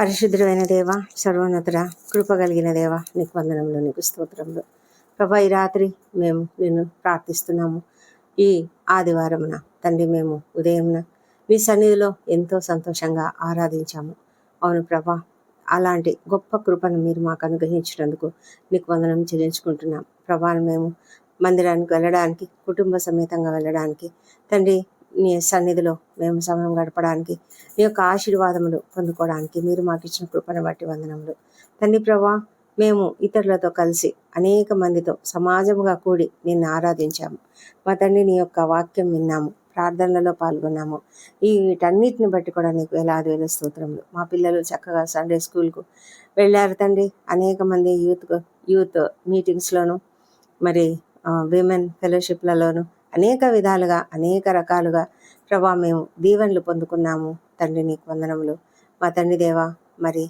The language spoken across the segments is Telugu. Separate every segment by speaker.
Speaker 1: పరిశుద్ధుడైన దేవ, సర్వోన్నతుడ, కృప కలిగిన దేవ, నీకు వందనములు, నీకు స్తోత్రములు. ప్రభా, ఈ రాత్రి మేము నిన్ను ప్రార్థిస్తున్నాము. ఈ ఆదివారమున తండ్రి మేము ఉదయమున మీ సన్నిధిలో ఎంతో సంతోషంగా ఆరాధించాము. అవును ప్రభా, అలాంటి గొప్ప కృపను మీరు మాకు అనుగ్రహించినందుకు నీకు వందనం చెల్లించుకుంటున్నాం. ప్రభా, మేము మందిరానికి వెళ్ళడానికి, కుటుంబ సమేతంగా వెళ్ళడానికి, తండ్రి నీ సన్నిధిలో మేము సమయం గడపడానికి, నీ యొక్క ఆశీర్వాదములు పొందుకోవడానికి మీరు మాకు ఇచ్చిన కృపను బట్టి వందనములు. తండ్రి ప్రభా, మేము ఇతరులతో కలిసి అనేక మందితో సమాజముగా కూడి నిన్ను ఆరాధించాము. మా తండ్రి నీ యొక్క వాక్యం విన్నాము, ప్రార్థనలలో పాల్గొన్నాము. వీటన్నిటిని బట్టి కూడా నీకు వేలాది స్తోత్రములు. మా పిల్లలు చక్కగా సండే స్కూల్కు వెళ్ళారు తండ్రి. అనేక మంది యూత్ మీటింగ్స్లోను, మరి విమెన్ ఫెలోషిప్లలోను అనేక విధాలుగా అనేక రకాలుగా ప్రభా మేము దీవెనలు పొందుకున్నాము. తండ్రి నీకు వందనములు. మా తండ్రి దేవా, మరి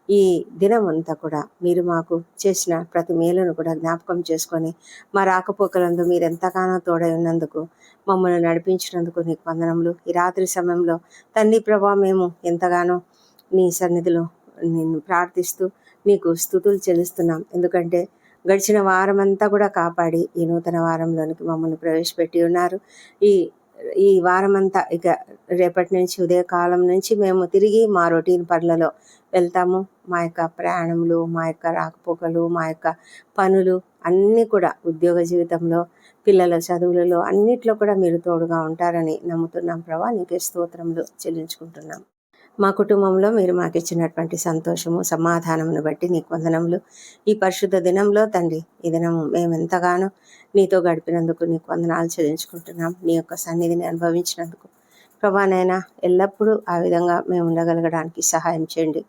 Speaker 1: ఈ దినమంతా కూడా మీరు మాకు చేసిన ప్రతి మేలును కూడా జ్ఞాపకం చేసుకొని మా రాకపోకలందు మీరు ఎంతగానో తోడై ఉన్నందుకు, మమ్మల్ని నడిపించినందుకు నీకు వందనములు. ఈ రాత్రి సమయంలో తండ్రి ప్రభా మేము ఎంతగానో నీ సన్నిధిలో నిన్ను ప్రార్థిస్తూ నీకు స్తుతులు చెల్లిస్తున్నాం. ఎందుకంటే గడిచిన వారమంతా కూడా కాపాడి ఈ నూతన వారంలోనికి మమ్మల్ని ప్రవేశపెట్టి ఉన్నారు. ఈ వారమంతా ఇక రేపటి నుంచి ఉదయకాలం నుంచి మేము తిరిగి మా రొటీన్ పనులలో వెళ్తాము. మా యొక్క ప్రయాణములు, మా యొక్క రాకపోకలు, మా యొక్క పనులు అన్నీ కూడా ఉద్యోగ జీవితంలో, పిల్లల చదువులలో అన్నిట్లో కూడా మీరు తోడుగా ఉంటారని నమ్ముతున్నాం. ప్రభా, నీకే స్తోత్రములు చెల్లించుకుంటున్నాం. మా కుటుంబంలో మీరు మాకు ఇచ్చినటువంటి సంతోషము, సమాధానమును బట్టి నీకు వందనములు. ఈ పరిశుద్ధ దినంలో తండ్రి, ఈ దినము మేము ఎంతగానో నీతో గడిపినందుకు నీకు వందనాలు చెల్లించుకుంటున్నాం. నీ యొక్క సన్నిధిని అనుభవించినందుకు ప్రభానైనా ఎల్లప్పుడూ ఆ విధంగా మేము ఉండగలగడానికి సహాయం చేయండి.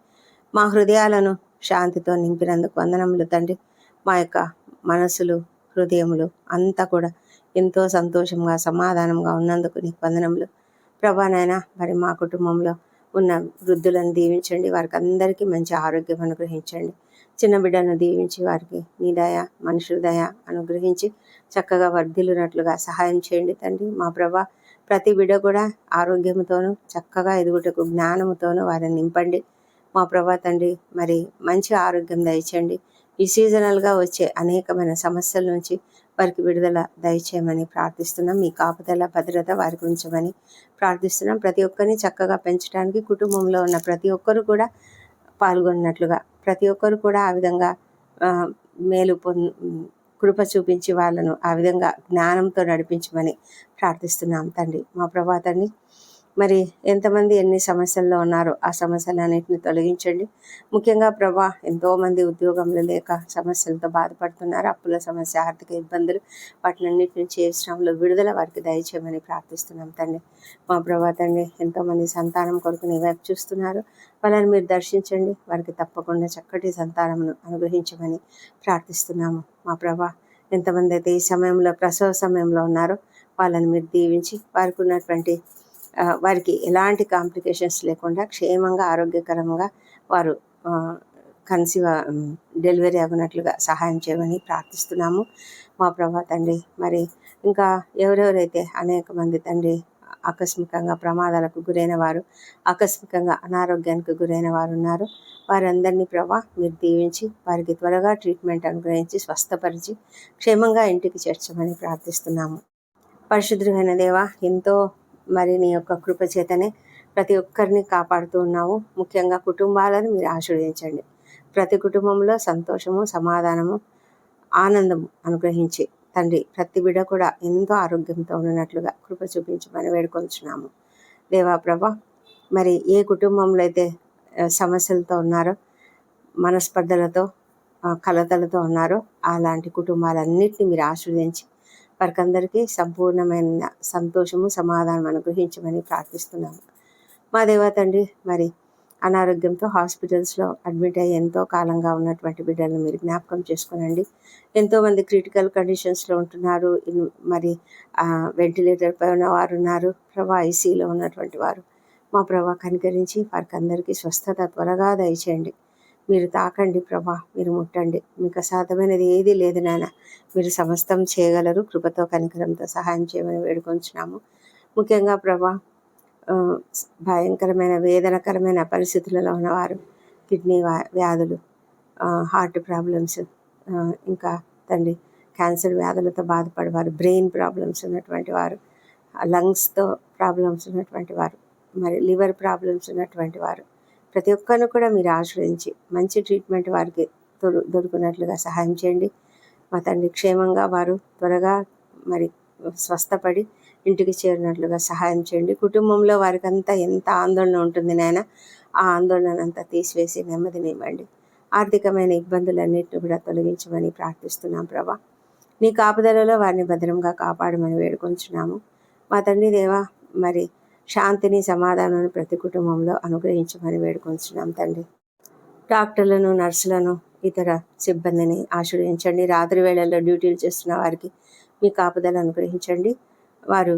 Speaker 1: మా హృదయాలను శాంతితో నింపినందుకు వందనములు తండ్రి. మా యొక్క మనసులు, హృదయములు అంతా కూడా ఎంతో సంతోషంగా, సమాధానంగా ఉన్నందుకు నీకు వందనములు. ప్రభానైనా మరి మా కుటుంబంలో ఉన్న వృద్ధులను దీవించండి. వారికి అందరికీ మంచి ఆరోగ్యం అనుగ్రహించండి. చిన్న బిడ్డలను దీవించి వారికి నీ దయ, మనుషుల దయ అనుగ్రహించి చక్కగా వర్ధిల్లునట్లుగా సహాయం చేయండి తండ్రి. మా ప్రభా, ప్రతి బిడ్డ కూడా ఆరోగ్యంతోనూ చక్కగా ఎదుగుటకు జ్ఞానముతోనూ వారిని నింపండి. మా ప్రభా తండ్రి, మరి మంచి ఆరోగ్యం దయచేయండి. ఈ సీజనల్గా వచ్చే అనేకమైన సమస్యల నుంచి వారికి విడుదల దయచేయమని ప్రార్థిస్తున్నాం. మీ కాపుదల, భద్రత వారికి ఉంచమని ప్రార్థిస్తున్నాం. ప్రతి ఒక్కరిని చక్కగా పెంచడానికి కుటుంబంలో ఉన్న ప్రతి ఒక్కరు కూడా పాల్గొన్నట్లుగా, ప్రతి ఒక్కరు కూడా ఆ విధంగా మేలు కృప చూపించి వాళ్ళను ఆ విధంగా జ్ఞానంతో నడిపించమని ప్రార్థిస్తున్నాం తండ్రి. మా ప్రభా తండ్రి, మరి ఎంతమంది ఎన్ని సమస్యల్లో ఉన్నారో ఆ సమస్యలన్నింటినీ తొలగించండి. ముఖ్యంగా ప్రభా, ఎంతోమంది ఉద్యోగంలో లేక సమస్యలతో బాధపడుతున్నారు. అప్పుల సమస్య, ఆర్థిక ఇబ్బందులు, వాటినన్నిటి నుంచి ఏ శ్రమలో విడుదల వారికి దయచేయమని ప్రార్థిస్తున్నాం తండ్రి. మా ప్రభా తండ్రి, ఎంతోమంది సంతానం కొరకు నీ వైపు చూస్తున్నారు. వాళ్ళని మీరు దర్శించండి. వారికి తప్పకుండా చక్కటి సంతానమును అనుగ్రహించమని ప్రార్థిస్తున్నాము. మా ప్రభా, ఎంతమంది అయితే ఈ సమయంలో ప్రసవ సమయంలో ఉన్నారో వాళ్ళని మీరు దీవించి వారికి ఎలాంటి కాంప్లికేషన్స్ లేకుండా క్షేమంగా, ఆరోగ్యకరంగా వారు డెలివరీ అవ్వనట్లుగా సహాయం చేయమని ప్రార్థిస్తున్నాము. మా ప్రభా తండ్రి, మరి ఇంకా ఎవరెవరైతే అనేక మంది తండ్రి ఆకస్మికంగా ప్రమాదాలకు గురైన వారు, ఆకస్మికంగా అనారోగ్యానికి గురైన వారు ఉన్నారు, వారందరినీ ప్రభా మీరు దీవించి వారికి త్వరగా ట్రీట్మెంట్ అనుగ్రహించి స్వస్థపరిచి క్షేమంగా ఇంటికి చేర్చమని ప్రార్థిస్తున్నాము. పరిశుద్ధమైన దేవా, ఎంతో మరి నీ యొక్క కృప చేతనే ప్రతి ఒక్కరిని కాపాడుతూ ఉన్నావు. ముఖ్యంగా కుటుంబాలను మీరు ఆశీర్వదించండి. ప్రతి కుటుంబంలో సంతోషము, సమాధానము, ఆనందము అనుగ్రహించి తండ్రి ప్రతి బిడ్డ కూడా ఎంతో ఆరోగ్యంతో ఉన్నట్లుగా కృప చూపించమని వేడుకొంచున్నాము. దేవా ప్రభా, మరి ఏ కుటుంబంలో అయితే సమస్యలతో ఉన్నారో, మనస్పర్ధలతో, కలతలతో ఉన్నారో అలాంటి కుటుంబాలన్నింటినీ మీరు ఆశీర్వదించి వారికందరికీ సంపూర్ణమైన సంతోషము, సమాధానం అనుగ్రహించమని ప్రార్థిస్తున్నాము. మా దేవా తండ్రి, మరి అనారోగ్యంతో హాస్పిటల్స్లో అడ్మిట్ అయ్యి ఎంతో కాలంగా ఉన్నటువంటి బిడ్డలను మీరు జ్ఞాపకం చేసుకోనండి. ఎంతోమంది క్రిటికల్ కండిషన్స్లో ఉంటున్నారు. మరి వెంటిలేటర్ పై ఉన్న వారు ఉన్నారు. ప్రభా, ఐసీలో ఉన్నటువంటి వారు మా ప్రభా కనికరించి వారికి అందరికీ స్వస్థత త్వరగా దయచేయండి. మీరు తాకండి ప్రభా, మీరు ముట్టండి. మీకు అసాధ్యమైనది ఏది లేదు నాయన. మీరు సమస్తం చేయగలరు. కృపతో, కనికరంతో సహాయం చేయమని వేడుకొంచున్నాము. ముఖ్యంగా ప్రభా, భయంకరమైన వేదనకరమైన పరిస్థితులలో ఉన్నవారు, కిడ్నీ వ్యాధులు, హార్ట్ ప్రాబ్లమ్స్, ఇంకా తండ్రి క్యాన్సర్ వ్యాధులతో బాధపడేవారు, బ్రెయిన్ ప్రాబ్లమ్స్ ఉన్నటువంటి వారు, లంగ్స్తో ప్రాబ్లమ్స్ ఉన్నటువంటి వారు, మరి లివర్ ప్రాబ్లమ్స్ ఉన్నటువంటి వారు, ప్రతి ఒక్కరిని కూడా మీరు ఆశ్రయించి మంచి ట్రీట్మెంట్ వారికి దొరికినట్లుగా సహాయం చేయండి. మా తండ్రి క్షేమంగా వారు త్వరగా మరి స్వస్థపడి ఇంటికి చేరినట్లుగా సహాయం చేయండి. కుటుంబంలో వారికంతా ఎంత ఆందోళన ఉంటుంది నాయన, ఆ ఆందోళన అంతా తీసివేసి నెమ్మదినివ్వండి. ఆర్థికమైన ఇబ్బందులన్నింటినీ కూడా తొలగించమని ప్రార్థిస్తున్నాం ప్రభా. నీ కాపుదలలో వారిని భద్రంగా కాపాడమని వేడుకొంచున్నాము. మా తండ్రి దేవా, మరి శాంతిని సమాధానాన్ని ప్రతి కుటుంబంలో అనుగ్రహించమని వేడుకొంచున్నాం తండ్రి. డాక్టర్లను, నర్సులను, ఇతర సిబ్బందిని ఆశ్రయించండి. రాత్రి వేళల్లో డ్యూటీలు చేస్తున్న వారికి మీ కాపుదల అనుగ్రహించండి. వారు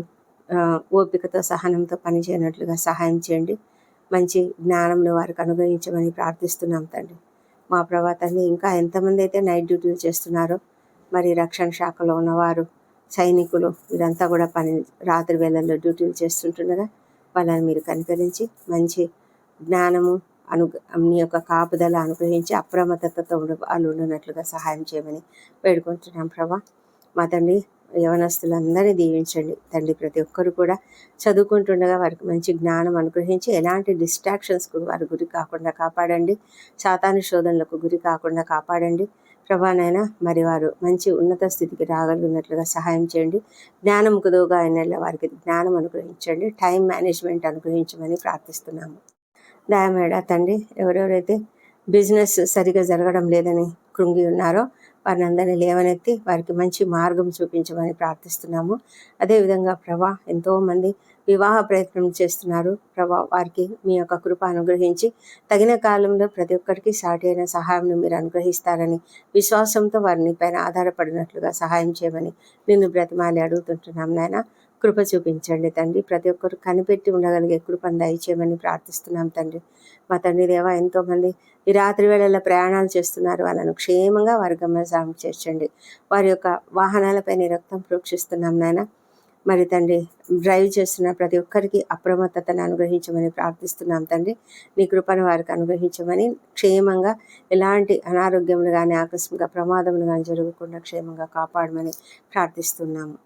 Speaker 1: ఓపికతో సహనంతో పనిచేయనట్లుగా సహాయం చేయండి. మంచి జ్ఞానంలో వారికి అనుగ్రహించమని ప్రార్థిస్తున్నాం తండ్రి. మా ప్రభా తండ్రి, ఇంకా ఎంతమంది అయితే నైట్ డ్యూటీలు చేస్తున్నారో, మరి రక్షణ శాఖలో ఉన్నవారు, సైనికులు, వీరంతా కూడా రాత్రి వేళల్లో డ్యూటీలు చేస్తుంటుండగా వాళ్ళని మీరు కనికరించి మంచి జ్ఞానము నీ యొక్క కాపుదల అనుగ్రహించి అప్రమత్తతతో వాళ్ళు ఉండినట్లుగా సహాయం చేయమని వేడుకుంటున్నాం ప్రభా. మా తండ్రి, యవనస్తులందరినీ దీవించండి తండ్రి. ప్రతి ఒక్కరు కూడా చదువుకుంటుండగా వారికి మంచి జ్ఞానం అనుగ్రహించి ఎలాంటి డిస్ట్రాక్షన్స్కు వారు గురి కాకుండా కాపాడండి. సాతాను శోధనలకు గురి కాకుండా కాపాడండి ప్రభానైనా. మరి వారు మంచి ఉన్నత స్థితికి రాగలిగినట్లుగా సహాయం చేయండి. జ్ఞానం కుదువుగా అయిన వారికి జ్ఞానం అనుగ్రహించండి. టైం మేనేజ్మెంట్ అనుగ్రహించమని ప్రార్థిస్తున్నాము. దయమేడ తండ్రి, ఎవరెవరైతే బిజినెస్ సరిగా జరగడం లేదని కృంగి ఉన్నారో వారిని అందరినీ లేవనెత్తి వారికి మంచి మార్గం చూపించమని ప్రార్థిస్తున్నాము. అదేవిధంగా ప్రభా, ఎంతోమంది వివాహ ప్రయత్నం చేస్తున్నారు ప్రభా, వారికి మీ యొక్క కృప అనుగ్రహించి తగిన కాలంలో ప్రతి ఒక్కరికి సాటి అయిన సహాయం మీరు అనుగ్రహిస్తారని విశ్వాసంతో వారిని పైన ఆధారపడినట్లుగా సహాయం చేయమని నిన్ను బ్రతిమాలి అడుగుతుంటున్నాం నాయన. కృప చూపించండి తండ్రి. ప్రతి ఒక్కరు కనిపెట్టి ఉండగలిగే కృపను దయచేయమని ప్రార్థిస్తున్నాం తండ్రి. మా తండ్రి దేవా, ఎంతోమంది ఈ రాత్రి వేళల్లో ప్రయాణాలు చేస్తున్నారు. వాళ్ళను క్షేమంగా వారి గమ్యస్థానం చేర్చండి. వారి యొక్క వాహనాలపై నీ రక్తం ప్రోక్షిస్తున్నాం నాయన. మరి తండ్రి, డ్రైవ్ చేస్తున్న ప్రతి ఒక్కరికి అప్రమత్తతను అనుగ్రహించమని ప్రార్థిస్తున్నాం తండ్రి. నీ కృపను వారికి అనుగ్రహించమని, క్షేమంగా ఎలాంటి అనారోగ్యములు కానీ ఆకస్మిక ప్రమాదములు కానీ జరగకుండా క్షేమంగా కాపాడమని ప్రార్థిస్తున్నాము.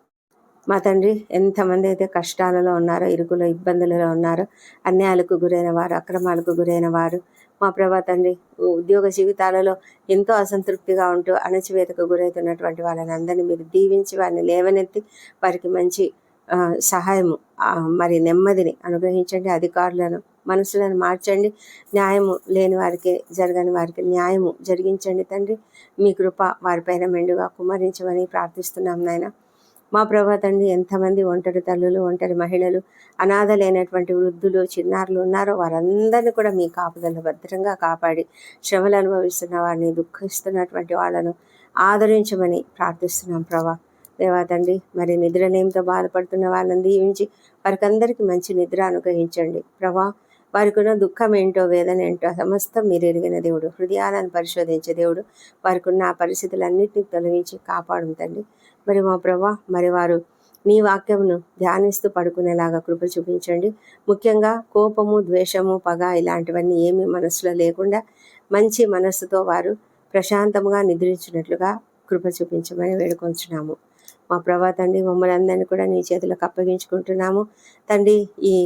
Speaker 1: మా తండ్రి, ఎంతమంది అయితే కష్టాలలో ఉన్నారో, ఇరుకులో ఇబ్బందులలో ఉన్నారో, అన్యాయాలకు గురైన వారు, అక్రమాలకు గురైన వారు, మా ప్రభా తండ్రి, ఉద్యోగ జీవితాలలో ఎంతో అసంతృప్తిగా ఉంటూ అణచివేతకు గురవుతున్నటువంటి వాళ్ళని అందరినీ మీరు దీవించి వారిని లేవనెత్తి వారికి మంచి సహాయము, మరి నెమ్మదిని అనుగ్రహించండి. అధికారులను మనసులను మార్చండి. న్యాయము లేని వారికి, జరగని వారికి న్యాయము జరిగించండి తండ్రి. మీ కృప వారిపైన మెండుగా కుమ్మరించమని ప్రార్థిస్తున్నాం నాయన. మా ప్రభా తండ్రి, ఎంతమంది ఒంటరి తల్లులు, ఒంటరి మహిళలు, అనాథలైనటువంటి వృద్ధులు, చిన్నారులు ఉన్నారో వారందరినీ కూడా మీ కాపుదల భద్రంగా కాపాడి, శ్రమలు అనుభవిస్తున్న వారిని, దుఃఖిస్తున్నటువంటి వాళ్ళను ఆదరించమని ప్రార్థిస్తున్నాం ప్రభా. దేవా తండ్రి, మరి నిద్రలేమితో బాధపడుతున్న వాళ్ళని దీవించి వారికి అందరికీ మంచి నిద్ర అనుగ్రహించండి ప్రభా. వారికి ఉన్న దుఃఖం ఏంటో, వేదన ఏంటో సమస్తం మీరు ఎరిగిన దేవుడు, హృదయాలను పరిశోధించే దేవుడు. వారికి ఉన్న ఆ పరిస్థితులన్నింటినీ తొలగించి కాపాడు తండ్రి. మరి మా ప్రభా, మరి వారు నీ వాక్యమును ధ్యానిస్తూ పడుకునేలాగా కృప చూపించండి. ముఖ్యంగా కోపము, ద్వేషము, పగ ఇలాంటివన్నీ ఏమీ మనసులో లేకుండా మంచి మనస్సుతో వారు ప్రశాంతంగా నిద్రించినట్లుగా కృప చూపించమని వేడుకొంచున్నాము. మా ప్రభా తండ్రి, మమ్మల్ని అందరినీ కూడా నీ చేతులకు అప్పగించుకుంటున్నాము తండ్రి. ఈ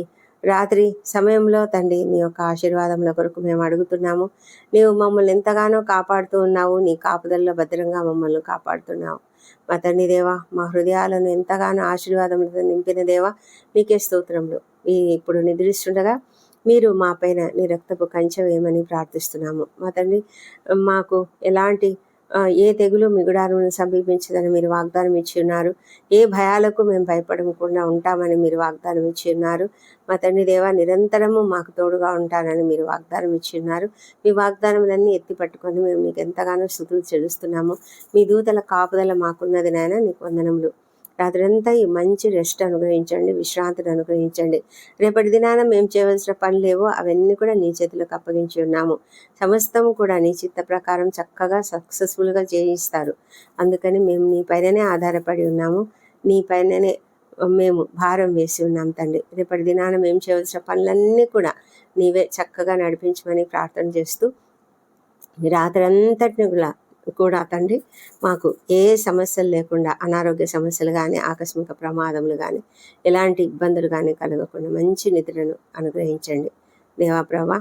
Speaker 1: రాత్రి సమయంలో తండ్రి, నీ యొక్క ఆశీర్వాదముల కొరకు మేము అడుగుతున్నాము. నీవు మమ్మల్ని ఎంతగానో కాపాడుతూ ఉన్నావు. నీ కాపుదల్లో భద్రంగా మమ్మల్ని కాపాడుతున్నావు. మా తండ్రి దేవా, మా హృదయాలను ఎంతగానో ఆశీర్వాదములతో నింపిన దేవా, నీకే స్తోత్రములు. ఇప్పుడు నిద్రిస్తుండగా మీరు మా పైన నీ రక్తపు కంచె వేయమని ప్రార్థిస్తున్నాము. మా తండ్రి, మాకు ఎలాంటి ఏ తెగులు మిగుడాలను సమీపించదని మీరు వాగ్దానం ఇచ్చి ఉన్నారు. ఏ భయాలకు మేము భయపడకుండా ఉంటామని మీరు వాగ్దానం ఇచ్చి ఉన్నారు. మా తండ్రి దేవా, నిరంతరము మాకు తోడుగా ఉంటానని మీరు వాగ్దానం ఇచ్చి ఉన్నారు. మీ వాగ్దానములన్నీ ఎత్తి పట్టుకొని మేము నీకు ఎంతగానో స్తుతులు చెల్లిస్తున్నాము. మీ దూతల కాపుదల మాకున్నది నాయన, నీకు వందనములు. రాత్రంతా ఈ మంచి రెస్ట్ అనుగ్రహించండి, విశ్రాంతిని అనుగ్రహించండి. రేపటి దినాన మేము చేయవలసిన పనులు లేవో అవన్నీ కూడా నీ చేతులకు అప్పగించి ఉన్నాము. సమస్తము కూడా నీ చిత్త ప్రకారం చక్కగా సక్సెస్ఫుల్గా చేయిస్తారు. అందుకని మేము నీ పైననే ఆధారపడి ఉన్నాము. నీ పైననే మేము భారం వేసి ఉన్నాం తండ్రి. రేపటి దినాన మేము చేయవలసిన పనులన్నీ కూడా నీవే చక్కగా నడిపించమని ప్రార్థన చేస్తూ ఈ రాత్రి అంతటిని కూడా తండ్రి మాకు ఏ సమస్యలు లేకుండా, అనారోగ్య సమస్యలు కానీ, ఆకస్మిక ప్రమాదములు కానీ, ఎలాంటి ఇబ్బందులు కానీ కలగకుండా మంచి నిద్రను అనుగ్రహించండి దేవా ప్రభా.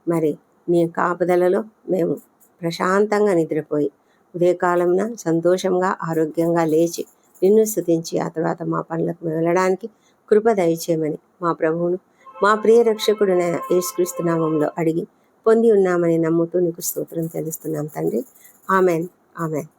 Speaker 1: మరి మీ కాపుదలలో మేము ప్రశాంతంగా నిద్రపోయి ఉదయకాలంన సంతోషంగా ఆరోగ్యంగా లేచి నిన్ను స్తుతించి ఆ తర్వాత మా పనులకు వెళ్ళడానికి కృప దయచేయమని మా ప్రభువును మా ప్రియ రక్షకుడైన యేసుక్రీస్తు నామములో అడిగి పొంది ఉన్నామని నమ్ముతూ నీకు స్తోత్రం తెలుస్తున్నాం తండ్రి. Amen, amen.